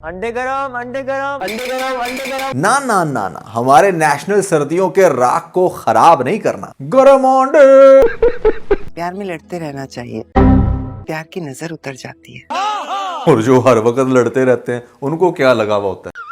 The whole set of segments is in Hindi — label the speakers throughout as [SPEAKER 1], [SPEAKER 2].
[SPEAKER 1] अंडे गरम अंडे गरम अंडे गरम अंडे गरम।
[SPEAKER 2] ना ना ना ना, हमारे नेशनल सर्दियों के राख को खराब नहीं करना। गरम अंडे।
[SPEAKER 3] प्यार में लड़ते रहना चाहिए, प्यार की नजर उतर जाती है।
[SPEAKER 2] और जो हर वक्त लड़ते रहते हैं उनको क्या लगा हुआ होता है।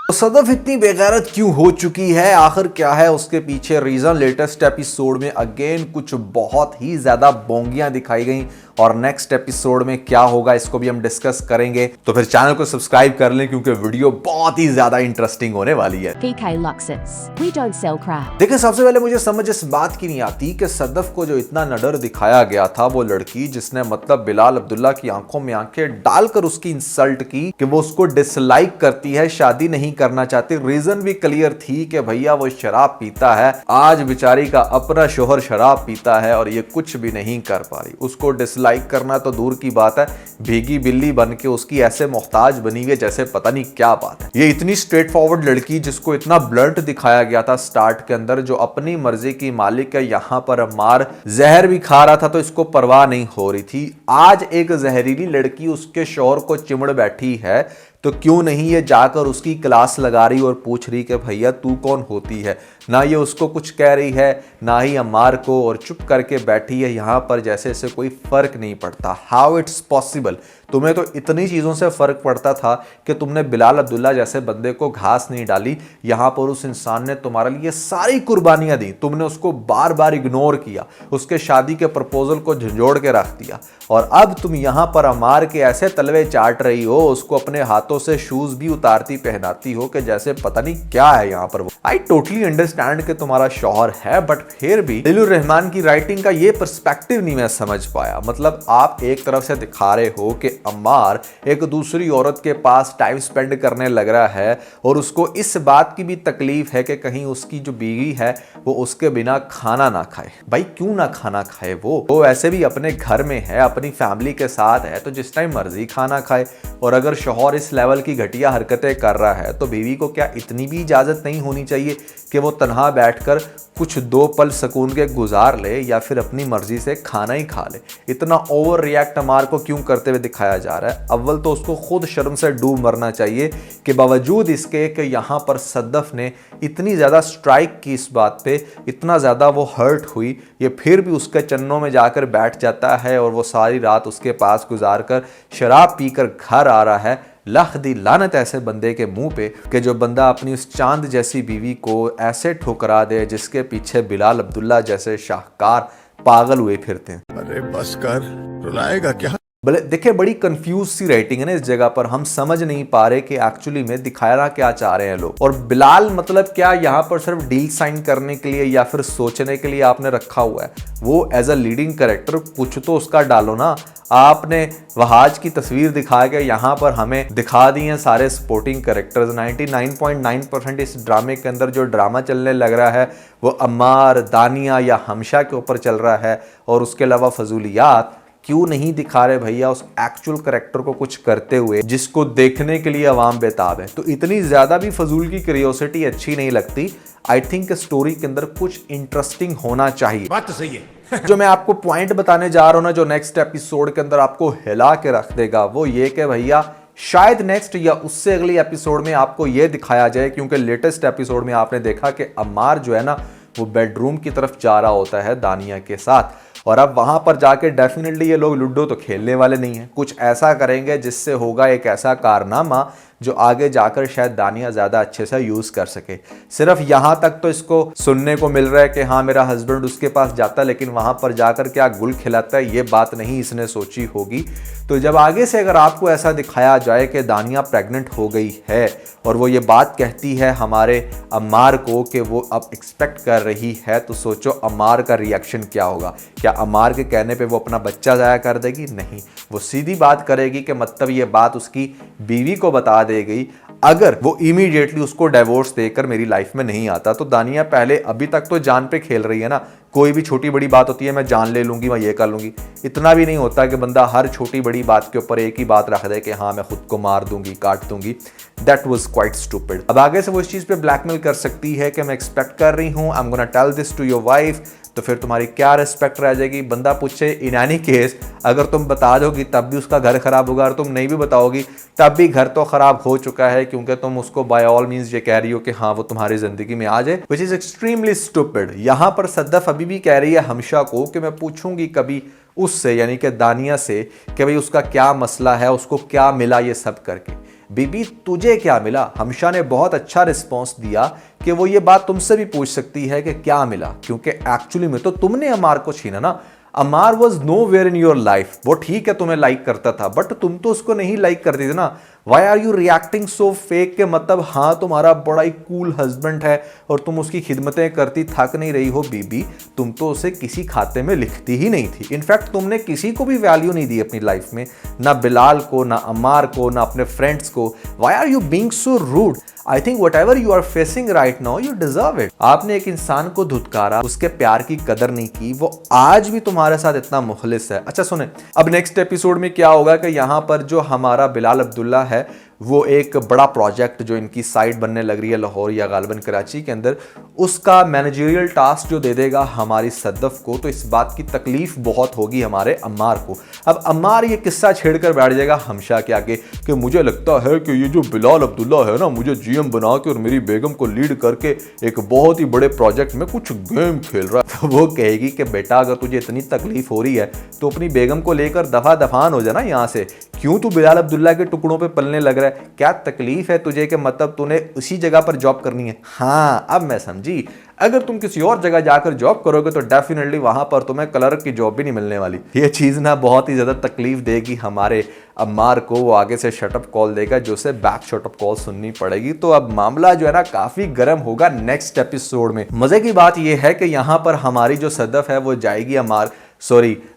[SPEAKER 2] तो सदफ इतनी बेगैरत क्यों हो चुकी है, आखिर क्या है उसके पीछे रीजन। लेटेस्ट एपिसोड में अगेन कुछ बहुत ही ज्यादा बोंगियां दिखाई गई और नेक्स्ट एपिसोड में क्या होगा इसको भी हम डिस्कस करेंगे। तो फिर चैनल को सब्सक्राइब कर लें क्योंकि वीडियो बहुत ही ज्यादा इंटरेस्टिंग होने वाली है।
[SPEAKER 4] PK Luxus. We don't sell crap.
[SPEAKER 2] देखिए, सबसे पहले मुझे समझ इस बात की नहीं आती कि सदफ को जो इतना नडर दिखाया गया था, वो लड़की जिसने मतलब बिलाल अब्दुल्ला की आंखों में आंखें डालकर उसकी इंसल्ट की कि वो उसको डिसलाइक करती है, शादी नहीं करना चाहती। रीजन भी क्लियर थी कि भैया वो शराब पीता है, आज बेचारी का अपना शोहर शराब पीता है और ये कुछ भी नहीं कर पा रही। उसको डिसलाइक करना तो दूर की बात है, भीगी बिल्ली बन के उसकी ऐसे मोहताज बनी हुई जैसे पता नहीं क्या बात है। ये इतनी स्ट्रेट फॉरवर्ड लड़की जिसको इतना ब्लंट दिखाया गया था स्टार्ट के अंदर, जो अपनी मर्जी की मालिक है, यहां पर अम्मार जहर भी खा रहा था तो इसको परवाह नहीं हो रही थी। आज एक जहरीली लड़की उसके शौहर को चिमड़ बैठी है तो क्यों नहीं ये जाकर उसकी क्लास लगा रही और पूछ रही कि भैया तू कौन होती है। ना ये उसको कुछ कह रही है ना ही अम्मार को, और चुप करके बैठी है यहां पर जैसे इसे कोई फर्क नहीं पड़ता। How it's possible. तुम्हें तो इतनी चीजों से फर्क पड़ता था कि तुमने बिलाल अब्दुल्ला जैसे बंदे को घास नहीं डाली। यहां पर उस इंसान ने तुम्हारे लिए सारी कुर्बानियां दी, तुमने उसको बार बार इग्नोर किया, उसके शादी के प्रपोजल को झंझोड़ के रख दिया और अब तुम यहां पर अम्मार के ऐसे तलवे चाट रही हो, उसको अपने हाथों से शूज भी उतारती पहनाती हो कि जैसे पता नहीं क्या है यहां पर। वो आई टोटली अंडरस्टैंड कि तुम्हारा शौहर है, बट फिर भी दिलुर रहमान की राइटिंग का ये पर्सपेक्टिव नहीं मैं समझ पाया। मतलब आप एक तरफ से दिखा रहे हो कि अम्मार एक दूसरी औरत के पास टाइम स्पेंड करने लग रहा है और उसको इस बात की भी तकलीफ है कि कहीं उसकी जो बीवी है वो उसके बिना खाना ना खाए। भाई क्यों ना खाना खाए, वो ऐसे भी अपने घर में है, अपनी फैमिली के साथ है, तो जिस टाइम मर्जी खाना खाए। और अगर शौहर इस लेवल की घटिया हरकतें कर रहा है तो बीवी को क्या इतनी भी इजाजत नहीं होनी चाहिए कि वो तन्हा बैठकर कुछ दो पल सुकून के गुजार ले या फिर अपनी मर्जी से खाना ही खा ले। इतना ओवर रिएक्ट अम्मार को क्यों करते हुए दिखाया जा रहा है। अव्वल तो उसको खुद शर्म से डूब मरना चाहिए कि बावजूद इसके कि यहाँ पर सदफ ने इतनी ज़्यादा स्ट्राइक की, इस बात पे इतना ज़्यादा वो हर्ट हुई, ये फिर भी उसके चन्नों में जाकर बैठ जाता है और वो सारी रात उसके पास गुजार कर शराब पीकर घर आ रहा है। लख दी लानत ऐसे बंदे के मुंह पे कि जो बंदा अपनी उस चांद जैसी बीवी को ऐसे ठुकरा दे जिसके पीछे बिलाल अब्दुल्ला जैसे शाहकार पागल हुए फिरते हैं।
[SPEAKER 5] अरे बस कर, रुलाएगा क्या।
[SPEAKER 2] भले देखिए, बड़ी कंफ्यूज सी राइटिंग है ना इस जगह पर, हम समझ नहीं पा रहे कि एक्चुअली में दिखाना क्या चाह रहे हैं लोग। और बिलाल मतलब क्या यहाँ पर सिर्फ डील साइन करने के लिए या फिर सोचने के लिए आपने रखा हुआ है। वो एज अ लीडिंग कैरेक्टर कुछ तो उसका डालो ना। आपने वहाज की तस्वीर दिखा के यहाँ पर हमें दिखा दी हैं सारे सपोर्टिंग कैरेक्टर्स। 99.9% इस ड्रामे के अंदर जो ड्रामा चलने लग रहा है वो अम्मार, दानिया या हमशा के ऊपर चल रहा है। और उसके अलावा फजूलियात क्यों नहीं दिखा रहे भैया उस एक्चुअल कैरेक्टर को कुछ करते हुए जिसको देखने के लिए अवाम बेताब है। तो इतनी ज्यादा भी फजूल की क्यूरियोसिटी अच्छी नहीं लगती। आई थिंक स्टोरी के अंदर कुछ इंटरेस्टिंग होना चाहिए।
[SPEAKER 5] बात तो सही है।
[SPEAKER 2] जो मैं आपको पॉइंट बताने जा रहा हूं ना, जो नेक्स्ट एपिसोड के अंदर आपको हिला के रख देगा, वो ये कि भैया शायद नेक्स्ट या उससे अगली एपिसोड में आपको ये दिखाया जाए, क्योंकि लेटेस्ट एपिसोड में आपने देखा कि अम्मार जो है ना वो बेडरूम की तरफ जा रहा होता है दानिया के साथ, और अब वहां पर जाके डेफिनेटली ये लोग लूडो तो खेलने वाले नहीं है, कुछ ऐसा करेंगे जिससे होगा एक ऐसा कारनामा जो आगे जाकर शायद दानिया ज्यादा अच्छे से यूज कर सके। सिर्फ यहां तक तो इसको सुनने को मिल रहा है कि हाँ मेरा हस्बैंड उसके पास जाता है, लेकिन वहां पर जाकर क्या गुल खिलाता है ये बात नहीं इसने सोची होगी। तो जब आगे से अगर आपको ऐसा दिखाया जाए कि दानिया प्रेग्नेंट हो गई है और वो ये बात कहती है हमारे अम्मार को कि वो अब एक्सपेक्ट कर रही है, तो सोचो अम्मार का रिएक्शन क्या होगा। क्या अम्मार के कहने पे वो अपना बच्चा ज़ाया कर देगी? नहीं, वो सीधी बात करेगी कि मतलब ये बात उसकी बीवी को बता देगी। अगर वो इमीडिएटली उसको डिवोर्स देकर मेरी लाइफ में नहीं आता, तो दानिया पहले अभी तक तो जान पे खेल रही है ना। कोई भी छोटी बड़ी बात होती है मैं जान ले लूंगी, मैं ये कर लूंगी। इतना भी नहीं होता कि बंदा हर छोटी बड़ी बात के ऊपर एक ही बात रख दे कि हाँ मैं खुद को मार दूंगी, काट दूंगी। That was quite stupid. अब आगे से वो इस चीज पे ब्लैकमेल कर सकती है कि मैं एक्सपेक्ट कर रही हूँ, I am gonna tell this to your wife, तो फिर तुम्हारी क्या रिस्पेक्ट रह जाएगी। बंदा पूछे इन एनी केस अगर तुम बता दोगी तब भी उसका घर खराब होगा, और तुम नहीं भी बताओगी तब भी घर तो खराब हो चुका है, क्योंकि तुम उसको बाय ऑल मींस ये कह रही हो कि हाँ वो तुम्हारी जिंदगी में आ जाए, विच इज एक्सट्रीमली स्टूपिड। यहां पर सद्दफ अभी भी कह रही है हमशा को कि मैं पूछूंगी कभी उससे, यानी कि दानिया से, कि भाई उसका क्या मसला है, उसको क्या मिला ये सब करके। बीबी तुझे क्या मिला? हमशा ने बहुत अच्छा रिस्पॉन्स दिया कि वो ये बात तुमसे भी पूछ सकती है कि क्या मिला, क्योंकि एक्चुअली में तो तुमने अमार को छीना ना। Amar was nowhere in your life. वो ठीक है तुम्हें लाइक करता था, बट तुम तो उसको नहीं लाइक करती थी ना। Why are you reacting so fake के मतलब हाँ तुम्हारा बड़ा ही कूल हस्बैंड है और तुम उसकी खिदमतें करती थक नहीं रही हो। बीबी तुम तो उसे किसी खाते में लिखती ही नहीं थी। इनफैक्ट तुमने किसी को भी वैल्यू नहीं दी अपनी लाइफ में, ना बिलाल को, ना अमार को, ना अपने फ्रेंड्स को। Why are you being so rude? I think whatever you are facing right now you deserve it. आपने एक इंसान को धुतकारा, उसके प्यार की कदर नहीं की, वो आज भी तुम्हारे साथ इतना मुखलिस है। अच्छा सुने, अब नेक्स्ट एपिसोड में क्या होगा कि यहाँ पर जो हमारा बिलाल अब्दुल्ला है वो एक बड़ा प्रोजेक्ट जो इनकी साइट बनने लग रही है लाहौर या गालिबन कराची के अंदर, उसका मैनेजरियल टास्क जो दे देगा हमारी सद्दफ को, तो इस बात की तकलीफ बहुत होगी हमारे अम्मार को। अब अम्मार ये किस्सा छेड़कर बैठ जाएगा हमशा के आगे कि मुझे लगता है कि ये जो बिलाल अब्दुल्ला है ना, मुझे जीएम बना के और मेरी बेगम को लीड करके एक बहुत ही बड़े प्रोजेक्ट में कुछ गेम खेल रहा है। तो वो कहेगी कि बेटा अगर तुझे इतनी तकलीफ हो रही है तो अपनी बेगम को लेकर दफा दफान हो जाना यहाँ से, क्यों तू बिलाल अब्दुल्ला के टुकड़ों पे पलने लग रहा है? क्या तकलीफ है तुझे कि मतलब तूने उसी जगह पर जॉब करनी है? हाँ अब मैं समझी, अगर तुम किसी और जगह जाकर जॉब करोगे तो डेफिनेटली वहां पर तुम्हें क्लर्क की जॉब भी नहीं मिलने वाली। ये चीज ना बहुत ही ज्यादा तकलीफ देगी हमारे अम्मार को। वो आगे से शटअप कॉल देगा जो उसे बैक शटअप कॉल सुननी पड़ेगी। तो अब मामला जो है ना काफी गर्म होगा नेक्स्ट एपिसोड में। मजे की बात यह है कि यहां पर हमारी जो सद्दफ है वो जाएगी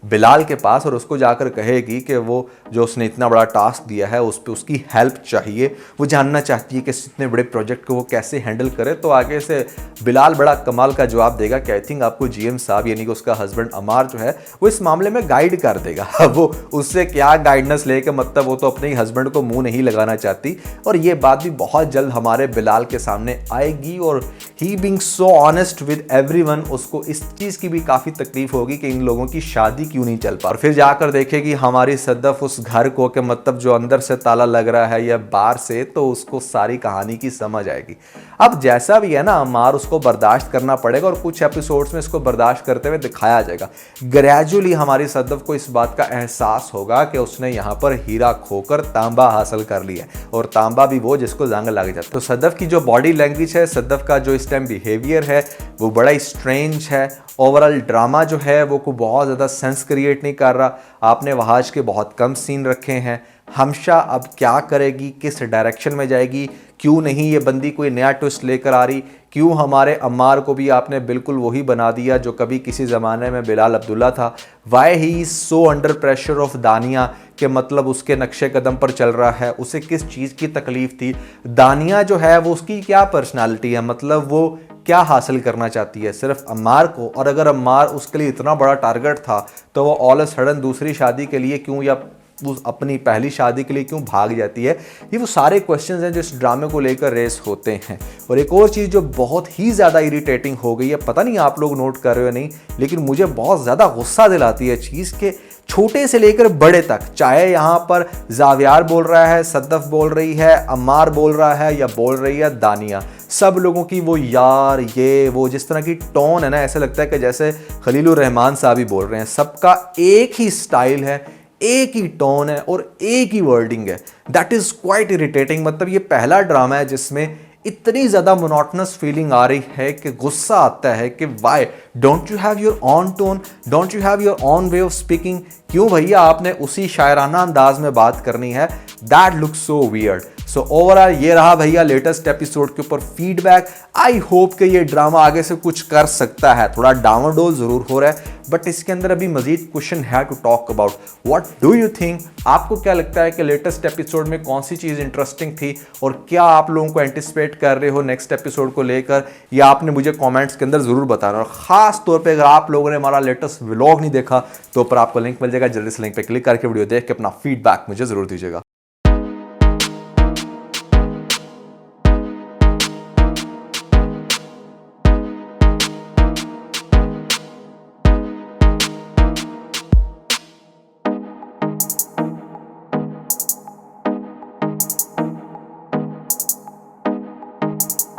[SPEAKER 2] बिलाल के पास और उसको जाकर कहेगी कि वो जो उसने इतना बड़ा टास्क दिया है उस पर उसकी हेल्प चाहिए। वो जानना चाहती है कि इतने बड़े प्रोजेक्ट को वो कैसे हैंडल करे। तो आगे से बिलाल बड़ा कमाल का जवाब देगा कि आई थिंक आपको जीएम साहब यानी कि उसका हस्बैंड अमार जो है वो इस मामले में गाइड कर देगा। वो उससे क्या गाइडेंस लेके, मतलब वो तो अपने ही हस्बैंड को मुंह नहीं लगाना चाहती। और ये बात भी बहुत जल्द हमारे बिलाल के सामने आएगी और he being so honest with everyone, उसको इस चीज की भी काफी तकलीफ होगी कि इन लोगों की शादी क्यों नहीं चल पा। और फिर जाकर देखेगी हमारी सद्दफ उस घर को कि मतलब जो अंदर से ताला लग रहा है या बाहर से, तो उसको सारी कहानी की समझ आएगी। अब जैसा भी है ना, अमार उसको बर्दाश्त करना पड़ेगा और कुछ एपिसोड्स में इसको बर्दाश्त करते हुए दिखाया जाएगा। ग्रेजुअली हमारी सद्दफ को इस बात का एहसास होगा कि उसने यहाँ पर हीरा खोकर तांबा हासिल कर लिया है, और तांबा भी वो जिसको जंग लग जाता है। तो सद्दफ की जो बॉडी लैंग्वेज है, सद्दफ का जो इस टाइम बिहेवियर है वो बड़ा ही स्ट्रेंज है। ओवरऑल ड्रामा जो है वो को बहुत ज़्यादा सेंस क्रिएट नहीं कर रहा। आपने वहाज के बहुत कम सीन रखे हैं। हमशा अब क्या करेगी, किस डायरेक्शन में जाएगी, क्यों नहीं ये बंदी कोई नया ट्विस्ट लेकर आ रही, क्यों हमारे अम्मार को भी आपने बिल्कुल वही बना दिया जो कभी किसी ज़माने में बिलाल अब्दुल्ला था। Why he is so under pressure of दानिया, के मतलब उसके नक्शे कदम पर चल रहा है। उसे किस चीज़ की तकलीफ थी? दानिया जो है वो उसकी क्या पर्सनालिटी है, मतलब वो क्या हासिल करना चाहती है? सिर्फ अम्मार को। और अगर अम्मार उसके लिए इतना बड़ा टारगेट था तो वो ऑल सडन दूसरी शादी के लिए क्यों, या अपनी पहली शादी के लिए क्यों भाग जाती है? ये वो सारे क्वेश्चंस हैं जो इस ड्रामे को लेकर रेस होते हैं। और एक और चीज़ जो बहुत ही ज़्यादा इरिटेटिंग हो गई है, पता नहीं आप लोग नोट कर रहे हो नहीं, लेकिन मुझे बहुत ज़्यादा गुस्सा दिलाती है चीज़ के छोटे से लेकर बड़े तक, चाहे यहाँ पर जावियार बोल रहा है, सद्दफ बोल रही है, अम्मार बोल रहा है या बोल रही है दानिया, सब लोगों की वो यार ये वो जिस तरह की टोन है ना, ऐसा लगता है कि जैसे खलीलुर रहमान साहब ही बोल रहे हैं। सबका एक ही स्टाइल है, एक ही टोन है और एक ही वर्डिंग है। That is quite irritating. मतलब ये पहला ड्रामा है जिसमें इतनी ज़्यादा मोनोटनस फीलिंग आ रही है कि गुस्सा आता है कि why don't you have your on tone, don't you have your on way of speaking. क्यों भैया आपने उसी शायराना अंदाज में बात करनी है? That looks so weird. So overall ये रहा भैया लेटेस्ट एपिसोड के ऊपर फीडबैक। आई होप कि ये ड्रामा आगे से कुछ कर सकता है। थोड़ा डामाडोल जरूर हो रहा है, बट इसके अंदर अभी मजीद क्वेश्चन है to talk about. What do you think? आपको क्या लगता है कि लेटेस्ट एपिसोड में कौन सी चीज़ इंटरेस्टिंग थी, और क्या आप लोगों को एंटिसिपेट कर रहे हो नेक्स्ट एपिसोड को लेकर, या आपने मुझे कॉमेंट्स के अंदर जरूर बताना। और खास तौर पर अगर आप लोगों ने हमारा लेटेस्ट व्लॉग नहीं देखा तो ऊपर आपको लिंक मिल जाएगा, जल्दी से लिंक पे क्लिक करके वीडियो देख के अपना फीडबैक मुझे जरूर दीजिएगा। है।